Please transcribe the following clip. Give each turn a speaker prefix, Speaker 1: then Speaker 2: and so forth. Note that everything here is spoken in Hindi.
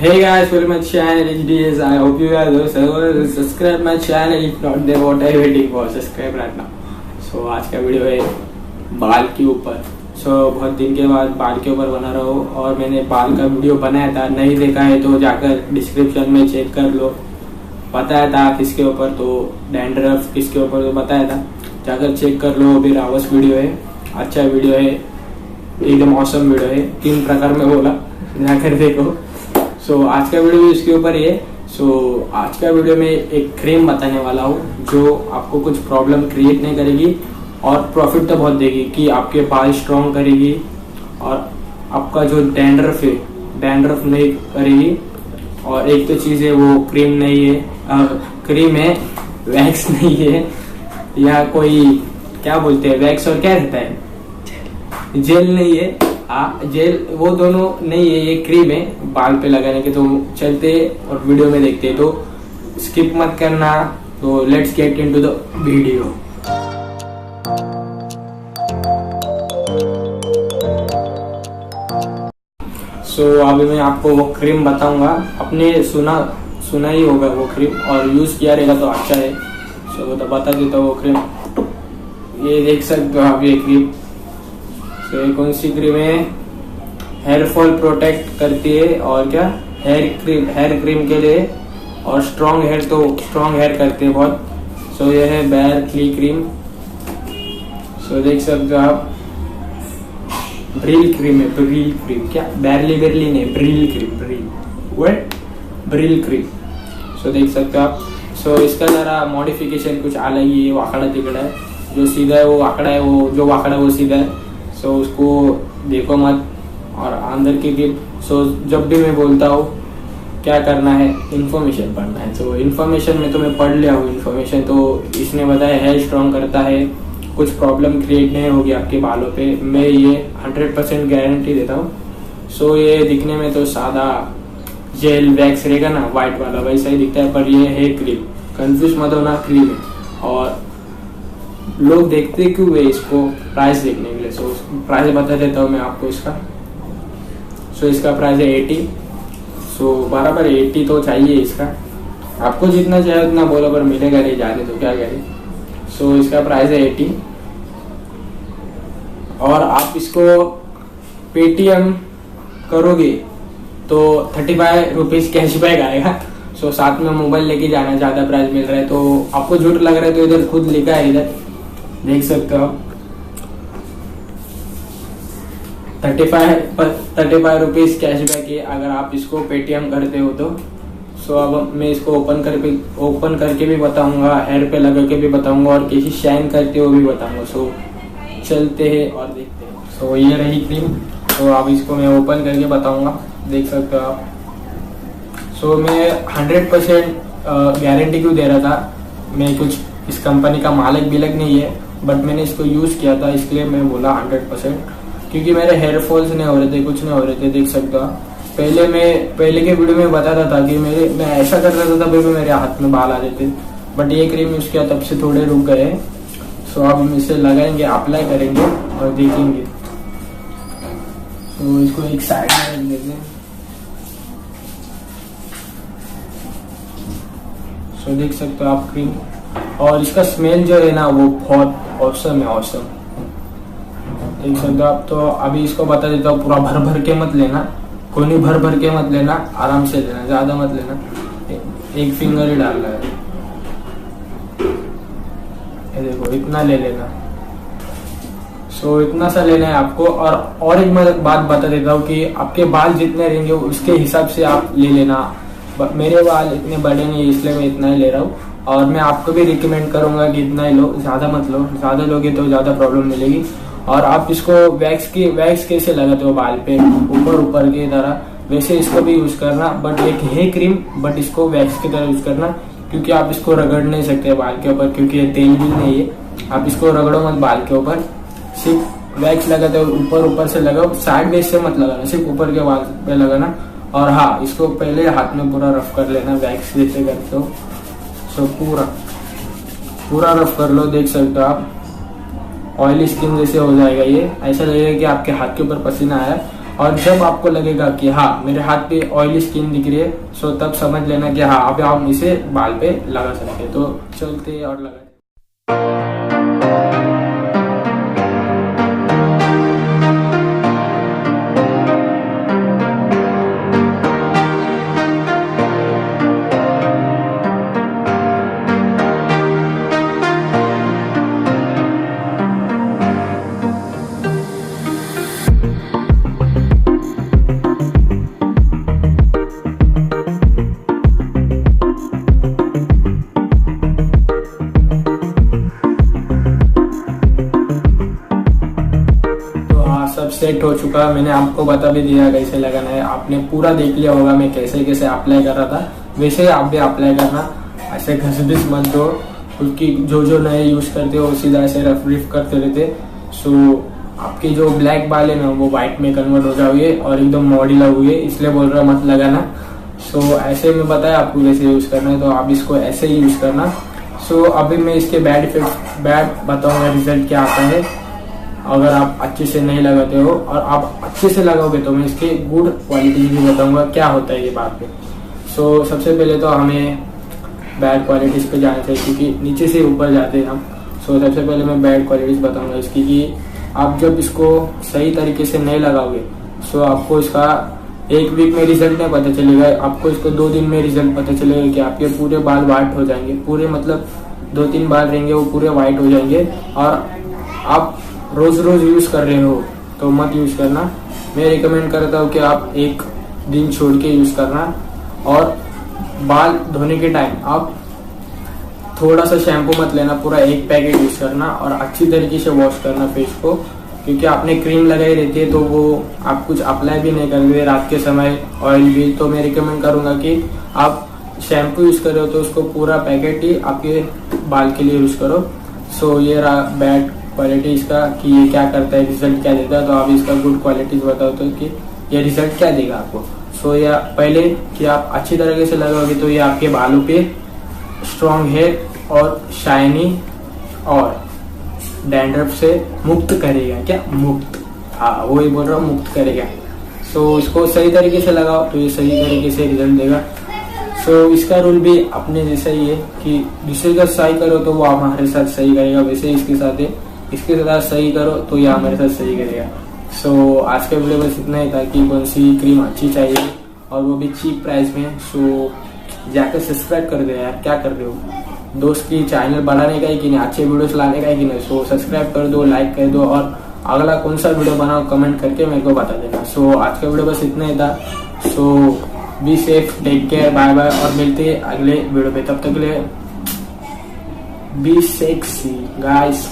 Speaker 1: Hey guys, welcome my channel HDS. I hope you guys will subscribe my channel. If not, then what are you waiting for? Subscribe right now. So आज का वीडियो है बाल के ऊपर. बहुत दिन के बाद बाल के ऊपर बना रहा हूँ और मैंने बाल का वीडियो बनाया था. नहीं देखा है तो जाकर डिस्क्रिप्शन में चेक कर लो. बताया था किसके ऊपर, तो डैंड्रफ किसके ऊपर तो बताया था. जाकर चेक कर लो. भी रावस वीडियो है, अच्छा वीडियो है, एकदम ऑसम वीडियो है. 3 प्रकार में बोला, जाकर देखो. आज का वीडियो भी इसके ऊपर ही है. आज का वीडियो में एक क्रीम बताने वाला हूँ जो आपको कुछ प्रॉब्लम क्रिएट नहीं करेगी और प्रॉफिट तो बहुत देगी कि आपके बाल स्ट्रॉन्ग करेगी और आपका जो डैंड्रफ है डैंड्रफ नहीं करेगी. और एक तो चीज है वो क्रीम नहीं है, क्रीम है, वैक्स नहीं है, या कोई क्या बोलते हैं वैक्स और क्या रहता है, जेल नहीं है. जेल वो दोनों नहीं है, ये क्रीम है बाल पे लगाने के. तो चलते और वीडियो में देखते हैं, तो स्किप मत करना. तो let's get into the video. अभी मैं आपको वो क्रीम बताऊंगा. आपने सुना ही होगा वो क्रीम और यूज किया रहेगा तो अच्छा है. तो बता देता हूँ वो क्रीम. ये देख सकते हो आप, ये क्रीम. ये कौन सी क्रीम है? हेयर फॉल प्रोटेक्ट करती है और क्या हेयर क्रीम के लिए, और स्ट्रॉन्ग हेयर करती है बहुत. ये है बेयर क्ली क्रीम. देख सकते हो आप, ब्रिल क्रीम है. ब्रिल क्रीम क्या, बेरली नहीं, ब्रिल क्रीम. देख सकते हो आप. इसका जरा मॉडिफिकेशन कुछ अलग ही है. वाकड़ा तिकड़ा है, जो सीधा है वो वाकड़ा है, वो जो वाकड़ा है वो सीधा है. उसको देखो मत. और अंदर की जब भी मैं बोलता हूँ क्या करना है, इन्फॉर्मेशन पढ़ना है. इन्फॉर्मेशन में तो मैं पढ़ लिया हूँ. इन्फॉर्मेशन तो इसने बताया हेयर स्ट्रॉन्ग करता है, कुछ प्रॉब्लम क्रिएट नहीं होगी आपके बालों पे. मैं ये 100% गारंटी देता हूँ. ये दिखने में तो सादा जेल वैक्स रहेगा ना, व्हाइट वाला, वैसा ही दिखता है, पर ये है क्रीम. कंफ्यूज मत होना, क्रीम है. और लोग देखते क्यों है इसको? प्राइस देखने के लिए. प्राइस बता देता हूँ मैं आपको इसका. इसका प्राइस है 80. बराबर 80 तो चाहिए इसका. आपको जितना चाहिए उतना बोलो, पर मिलेगा नहीं, जाने तो क्या करें. इसका प्राइस है 80. और आप इसको पेटीएम करोगे तो 35 रुपीज कैशबैक आएगा. साथ में मोबाइल लेके जाना, ज्यादा प्राइस मिल रहा है. तो आपको झूठ लग रहा है तो इधर खुद लिखा है, इधर देख सकते हो आप. 35 रुपीज कैशबैक है अगर आप इसको पेटीएम करते हो तो. अब मैं इसको ओपन करके भी बताऊंगा, हेयर पे लगा के भी बताऊंगा, और कैसी शाइन करते हो भी बताऊंगा. चलते हैं और देखते हैं. ये रही क्रीम. अब इसको मैं ओपन करके बताऊंगा, देख सकते हो आप. मैं 100% गारंटी क्यों दे रहा था, मैं कुछ इस कंपनी का मालिक बिलक नहीं है, बट मैंने इसको यूज किया था, इसलिए मैं बोला 100%. क्योंकि मेरे हेयर फॉल्स नहीं हो रहे थे, कुछ नहीं हो रहे थे. देख सकते हो. पहले के वीडियो में बताता था कि मैं ऐसा कर रहा था, तभी भी मेरे हाथ में बाल आ रहे थे. बट ये क्रीम यूज किया तब से थोड़े रुक गए. अब हम इसे लगाएंगे, अप्लाई करेंगे और देखेंगे. इसको एक साइड में रख देते हैं. देख सकते हो आप क्रीम. और इसका स्मेल जो है ना वो बहुत औसम है, औसम. देख सकते हो आप. अभी इसको बता देता हूँ, पूरा भर के मत लेना, कोनी भर के मत लेना, आराम से लेना, ज्यादा मत लेना. एक फिंगर ही डालना है. ये देखो, इतना ले लेना. इतना सा लेना है आपको. और एक मैं बात बता देता हूँ कि आपके बाल जितने रहेंगे उसके हिसाब से आप ले लेना. मेरे बाल इतने बड़े नहीं, इसलिए मैं इतना ही ले रहा हूँ. और मैं आपको भी रिकमेंड करूंगा कि इतना ही लो, ज्यादा मत लो. ज्यादा लोगे तो ज्यादा प्रॉब्लम मिलेगी. और आप इसको वैक्स कैसे लगाते हो बाल पे, ऊपर की तरह, वैसे इसको भी यूज करना. बट एक है क्रीम, बट इसको वैक्स की तरह यूज करना, क्योंकि आप इसको रगड़ नहीं सकते बाल के ऊपर, क्योंकि ये तेल भी नहीं है. आप इसको रगड़ो मत बाल के ऊपर. सिर्फ वैक्स लगाते हो, ऊपर से लगाओ, साइड बेस से मत लगाना, सिर्फ ऊपर के बाल पे लगाना. और हाँ, इसको पहले हाथ में पूरा रफ कर लेना, वैक्स जैसे करते हो. पूरा रफ कर लो. देख सकते हो आप, ऑयली स्किन जैसे हो जाएगा. ये ऐसा लगेगा कि आपके हाथ के ऊपर पसीना आया. और जब आपको लगेगा कि हाँ मेरे हाथ पे ऑयली स्किन दिख रही है, सो तब समझ लेना कि हाँ अब हम इसे बाल पे लगा सकते हैं। तो चलते और लगा। सब सेट हो चुका, मैंने आपको बता भी दिया कैसे लगाना है, आपने पूरा देख लिया होगा मैं कैसे कैसे अप्लाई कर रहा था, वैसे ही आप भी अप्लाई करना। ऐसे घस मत दो, उसकी जो नए यूज करते हो सीधा ऐसे रफ रिफ करते रहते, सो आपके जो ब्लैक बाल है ना वो व्हाइट में कन्वर्ट हो जाओगे और एकदम मॉडल लगोगे, इसलिए बोल रहा मत लगाना। सो ऐसे में बताया आपको कैसे यूज करना है, तो आप इसको ऐसे ही यूज करना। सो अभी मैं इसके बैड इफेक्ट बताऊंगा, रिजल्ट क्या आता है अगर आप अच्छे से नहीं लगाते हो, और आप अच्छे से लगाओगे तो मैं इसके गुड क्वालिटी भी बताऊंगा क्या होता है ये बात पे। सो सबसे पहले तो हमें बैड क्वालिटीज पे जाना चाहिए, क्योंकि नीचे से ऊपर जाते हैं हम। सो सबसे पहले मैं बैड क्वालिटीज बताऊंगा इसकी, कि आप जब इसको सही तरीके से नहीं लगाओगे सो आपको इसका 1 वीक में रिजल्ट नहीं पता चलेगा, आपको इसको 2 दिन में रिजल्ट पता चलेगा कि आपके पूरे बाल व्हाइट हो जाएंगे, पूरे मतलब 2-3 बाल रहेंगे वो पूरे व्हाइट हो जाएंगे। और आप रोज यूज कर रहे हो तो मत यूज करना, मैं रिकमेंड करता हूँ कि आप 1 दिन छोड़ के यूज करना। और बाल धोने के टाइम आप थोड़ा सा शैम्पू मत लेना, पूरा 1 पैकेट यूज करना और अच्छी तरीके से वॉश करना फेस को, क्योंकि आपने क्रीम लगाई रहती है तो वो आप कुछ अप्लाई भी नहीं करोगे रात के समय ऑयल भी। तो मैं रिकमेंड करूंगा कि आप शैम्पू यूज कर रहे हो तो उसको पूरा पैकेट ही आपके बाल के लिए यूज करो। सो ये रहा बैड क्वालिटी इसका, कि ये क्या करता है, रिजल्ट क्या देता है। तो आप इसका गुड क्वालिटीज बताओ तो कि ये रिजल्ट क्या देगा आपको। सो या पहले कि आप अच्छी तरीके से लगाओगे तो ये आपके बालों पे स्ट्रॉन्ग हेयर और शाइनी और डैंड्रफ से मुक्त करेगा। क्या मुक्त, हाँ वही बोल रहा हूँ, मुक्त करेगा। सो इसको सही तरीके से लगाओ तो ये सही तरीके से रिजल्ट देगा। सो इसका रूल भी अपने जैसा ही है कि दूसरे का सही करो तो वो हमारे साथ सही करेगा, वैसे इसके साथ है, इसके साथ सही करो तो ये हमारे साथ सही करेगा। सो आज का वीडियो बस इतना ही था कि कौन सी क्रीम अच्छी चाहिए और वो भी चीप प्राइस में। सो जाकर सब्सक्राइब कर दो यार, क्या कर रहे हो, दोस्त की चैनल बढ़ाने का ही कि नहीं, अच्छे वीडियोस लाने का ही कि नहीं। सो सब्सक्राइब कर दो, लाइक कर दो और अगला कौन सा वीडियो बनाओ कमेंट करके मेरे को बता देना। सो आज का वीडियो बस इतना ही था। So be safe, take care, bye bye, और मिलते हैं अगले वीडियो पे, तब तक के लिए बी सेक्सी गाइस।